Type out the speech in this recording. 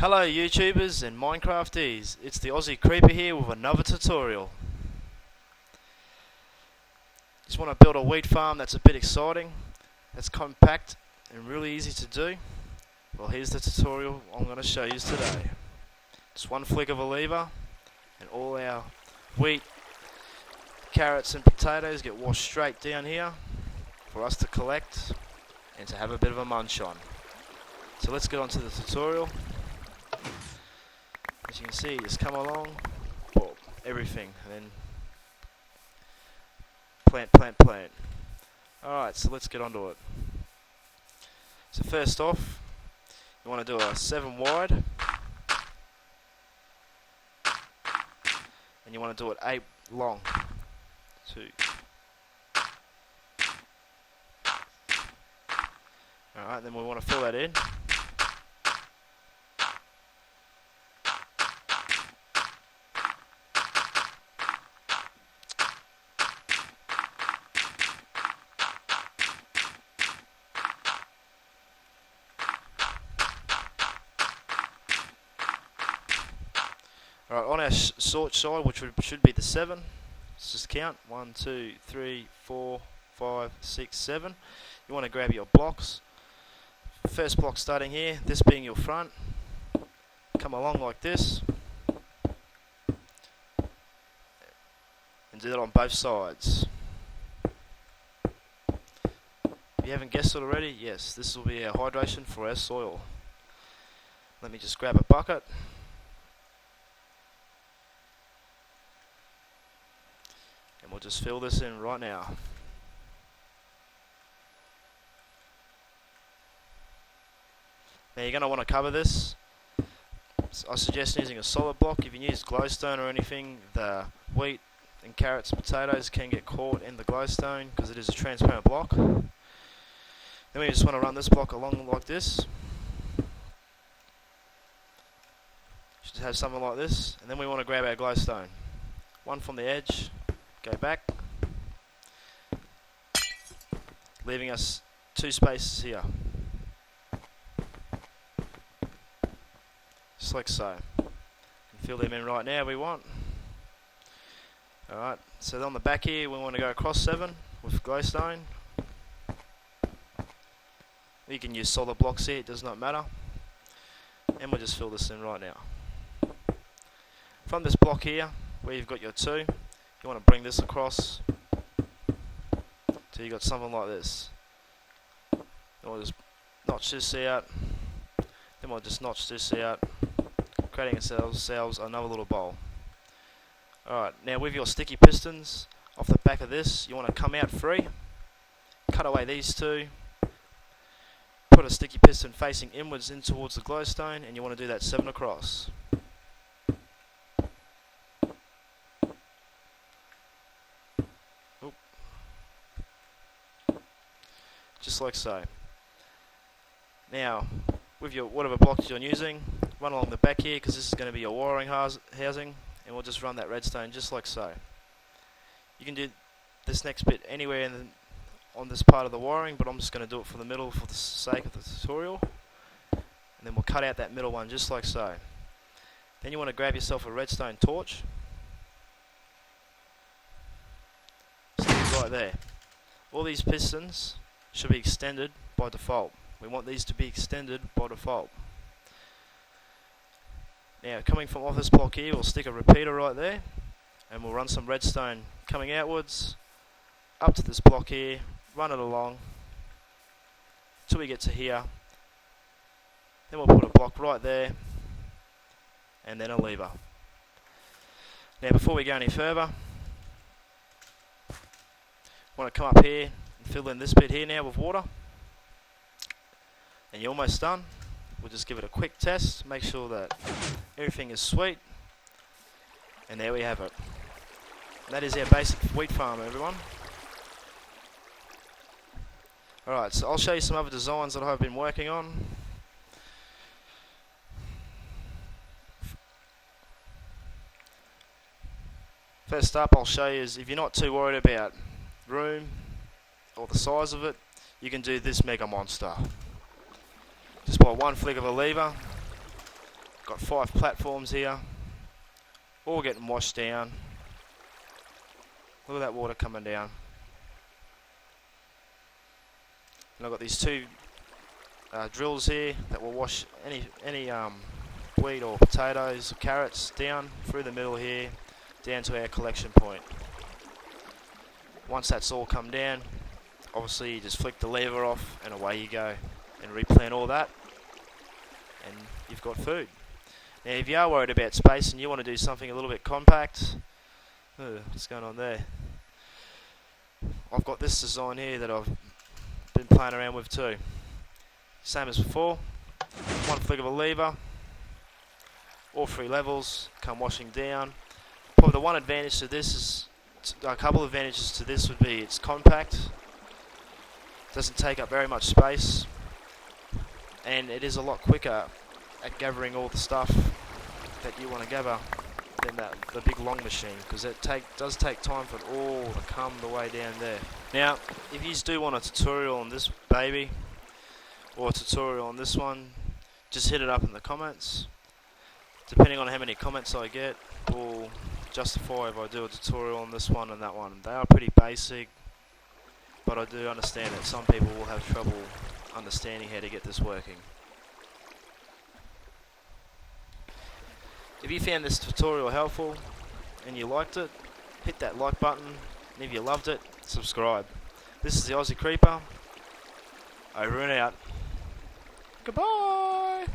Hello YouTubers and Minecrafties, it's the Aussie Creeper here with another tutorial. Just want to build a wheat farm that's a bit exciting, that's compact and really easy to do. Well, here's the tutorial I'm going to show you today. Just one flick of a lever and all our wheat, carrots and potatoes get washed straight down here for us to collect and to have a bit of a munch on. So let's get on to the tutorial. As you can see, just come along, well, everything, and then plant. Alright, so let's get onto it. So first off, you want to do a 7 wide, and you want to do it 8 long. 2. Alright, then we want to fill that in. Alright, on our short side, which should be the 7, let's just count. 1, 2, 3, 4, 5, 6, 7. You want to grab your blocks. First block starting here, this being your front. Come along like this. And do that on both sides. If you haven't guessed it already, yes, this will be our hydration for our soil. Let me just grab a bucket. And we'll just fill this in right now. Now you're going to want to cover this. I suggest using a solid block. If you use glowstone or anything, the wheat and carrots and potatoes can get caught in the glowstone because it is a transparent block. Then we just want to run this block along like this. Should have something like this. And then we want to grab our glowstone. One from the edge. Go back, leaving us 2 spaces here, just like so. We can fill them in right now if we want. Alright, so on the back here we want to go across 7 with glowstone. You can use solid blocks here, it does not matter. And we'll just fill this in right now. From this block here, where you've got your 2, you want to bring this across till you got something like this. Then we'll just notch this out. Then we'll just notch this out, creating ourselves another little bowl. Alright, now with your sticky pistons, off the back of this, you want to come out free, cut away these 2, put a sticky piston facing inwards in towards the glowstone, and you want to do that 7 across. Just like so. Now, with your whatever blocks you're using, run along the back here because this is going to be your wiring housing, and we'll just run that redstone just like so. You can do this next bit anywhere on this part of the wiring, but I'm just going to do it for the middle for the sake of the tutorial. And then we'll cut out that middle one just like so. Then you want to grab yourself a redstone torch. Stick it right there. All these pistons should be extended by default. We want these to be extended by default. Now coming from off this block here, we'll stick a repeater right there and we'll run some redstone coming outwards up to this block here, run it along till we get to here. Then we'll put a block right there and then a lever. Now before we go any further, I want to come up here, fill in this bit here now with water, and you're almost done. We'll just give it a quick test, make sure that everything is sweet, and there we have it. And that is our basic wheat farm, everyone. Alright, so I'll show you some other designs that I've been working on. First up, I'll show you is if you're not too worried about room or the size of it, you can do this mega monster. Just by one flick of a lever, Got 5 platforms here, all getting washed down. Look at that water coming down. And I've got these 2 drills here that will wash any wheat or potatoes or carrots down through the middle here, down to our collection point. Once that's all come down, obviously you just flick the lever off and away you go, and replant all that, and you've got food. Now if you are worried about space and you want to do something a little bit compact, what's going on there? I've got this design here that I've been playing around with too. Same as before, one flick of a lever, all 3 levels come washing down. Probably the one advantage to this is, a couple of advantages to this would be it's compact, doesn't take up very much space, and it is a lot quicker at gathering all the stuff that you want to gather than the big long machine, because it does take time for it all to come the way down there. Now, if you do want a tutorial on this baby, or a tutorial on this one, just hit it up in the comments. Depending on how many comments I get, will justify if I do a tutorial on this one and that one. They are pretty basic, but I do understand that some people will have trouble understanding how to get this working. If you found this tutorial helpful and you liked it, hit that like button, and if you loved it, subscribe. This is the Aussie Creeper, over and out. Goodbye!